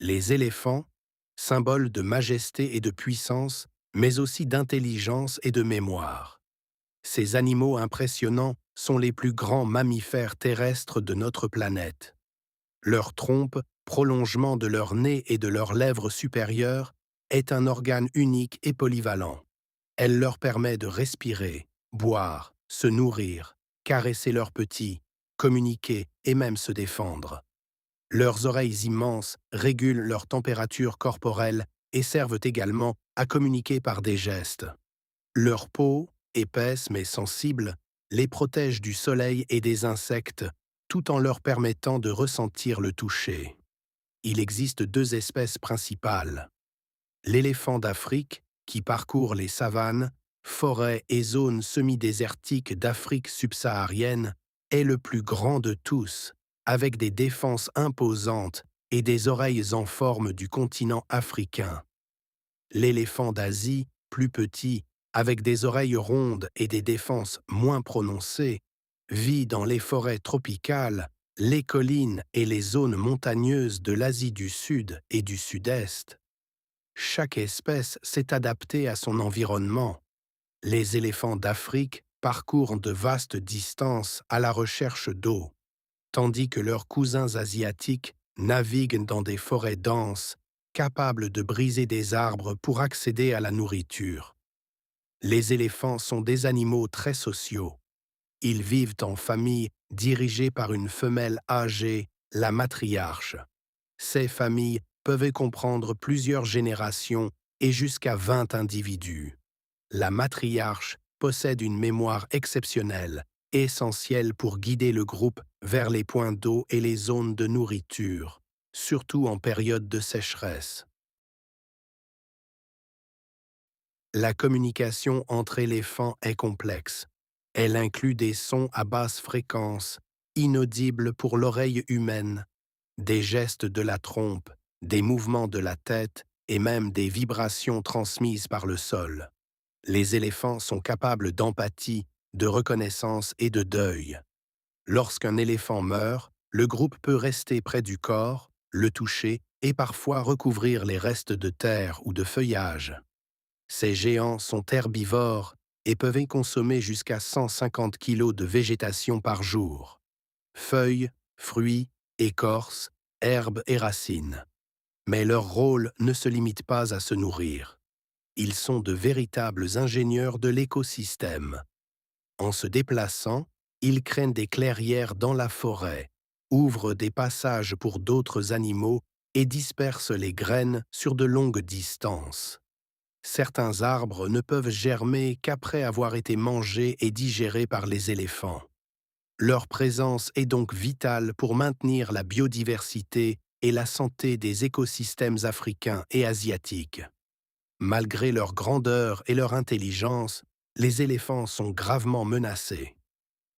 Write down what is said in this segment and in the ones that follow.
Les éléphants, symboles de majesté et de puissance, mais aussi d'intelligence et de mémoire. Ces animaux impressionnants sont les plus grands mammifères terrestres de notre planète. Leur trompe, prolongement de leur nez et de leurs lèvres supérieures, est un organe unique et polyvalent. Elle leur permet de respirer, boire, se nourrir, caresser leurs petits, communiquer et même se défendre. Leurs oreilles immenses régulent leur température corporelle et servent également à communiquer par des gestes. Leur peau, épaisse mais sensible, les protège du soleil et des insectes, tout en leur permettant de ressentir le toucher. Il existe deux espèces principales. L'éléphant d'Afrique, qui parcourt les savanes, forêts et zones semi-désertiques d'Afrique subsaharienne, est le plus grand de tous, avec des défenses imposantes et des oreilles en forme du continent africain. L'éléphant d'Asie, plus petit, avec des oreilles rondes et des défenses moins prononcées, vit dans les forêts tropicales, les collines et les zones montagneuses de l'Asie du Sud et du Sud-Est. Chaque espèce s'est adaptée à son environnement. Les éléphants d'Afrique parcourent de vastes distances à la recherche d'eau, tandis que leurs cousins asiatiques naviguent dans des forêts denses, capables de briser des arbres pour accéder à la nourriture. Les éléphants sont des animaux très sociaux. Ils vivent en famille dirigée par une femelle âgée, la matriarche. Ces familles peuvent comprendre plusieurs générations et jusqu'à 20 individus. La matriarche possède une mémoire exceptionnelle, essentielle pour guider le groupe vers les points d'eau et les zones de nourriture, surtout en période de sécheresse. La communication entre éléphants est complexe. Elle inclut des sons à basse fréquence, inaudibles pour l'oreille humaine, des gestes de la trompe, des mouvements de la tête et même des vibrations transmises par le sol. Les éléphants sont capables d'empathie, de reconnaissance et de deuil. Lorsqu'un éléphant meurt, le groupe peut rester près du corps, le toucher et parfois recouvrir les restes de terre ou de feuillage. Ces géants sont herbivores et peuvent consommer jusqu'à 150 kg de végétation par jour. Feuilles, fruits, écorces, herbes et racines. Mais leur rôle ne se limite pas à se nourrir. Ils sont de véritables ingénieurs de l'écosystème. En se déplaçant, ils créent des clairières dans la forêt, ouvrent des passages pour d'autres animaux et dispersent les graines sur de longues distances. Certains arbres ne peuvent germer qu'après avoir été mangés et digérés par les éléphants. Leur présence est donc vitale pour maintenir la biodiversité et la santé des écosystèmes africains et asiatiques. Malgré leur grandeur et leur intelligence, les éléphants sont gravement menacés.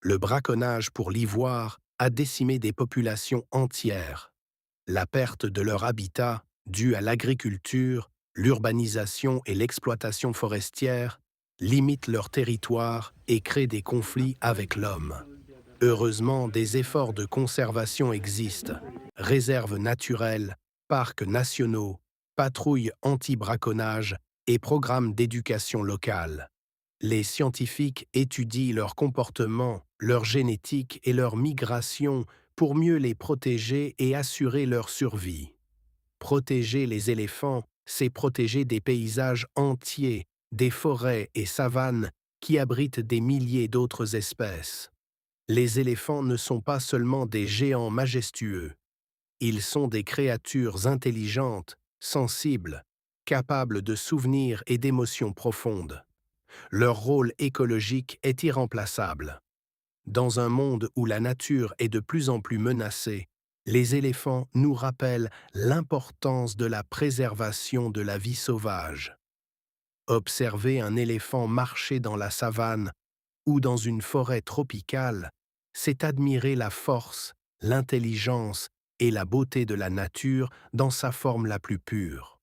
Le braconnage pour l'ivoire a décimé des populations entières. La perte de leur habitat, due à l'agriculture, l'urbanisation et l'exploitation forestière, limite leur territoire et crée des conflits avec l'homme. Heureusement, des efforts de conservation existent. Réserves naturelles, parcs nationaux, patrouilles anti-braconnage et programmes d'éducation locale. Les scientifiques étudient leur comportement, leur génétique et leur migration pour mieux les protéger et assurer leur survie. Protéger les éléphants, c'est protéger des paysages entiers, des forêts et savanes qui abritent des milliers d'autres espèces. Les éléphants ne sont pas seulement des géants majestueux. Ils sont des créatures intelligentes, sensibles, capables de souvenirs et d'émotions profondes. Leur rôle écologique est irremplaçable. Dans un monde où la nature est de plus en plus menacée, les éléphants nous rappellent l'importance de la préservation de la vie sauvage. Observer un éléphant marcher dans la savane ou dans une forêt tropicale, c'est admirer la force, l'intelligence et la beauté de la nature dans sa forme la plus pure.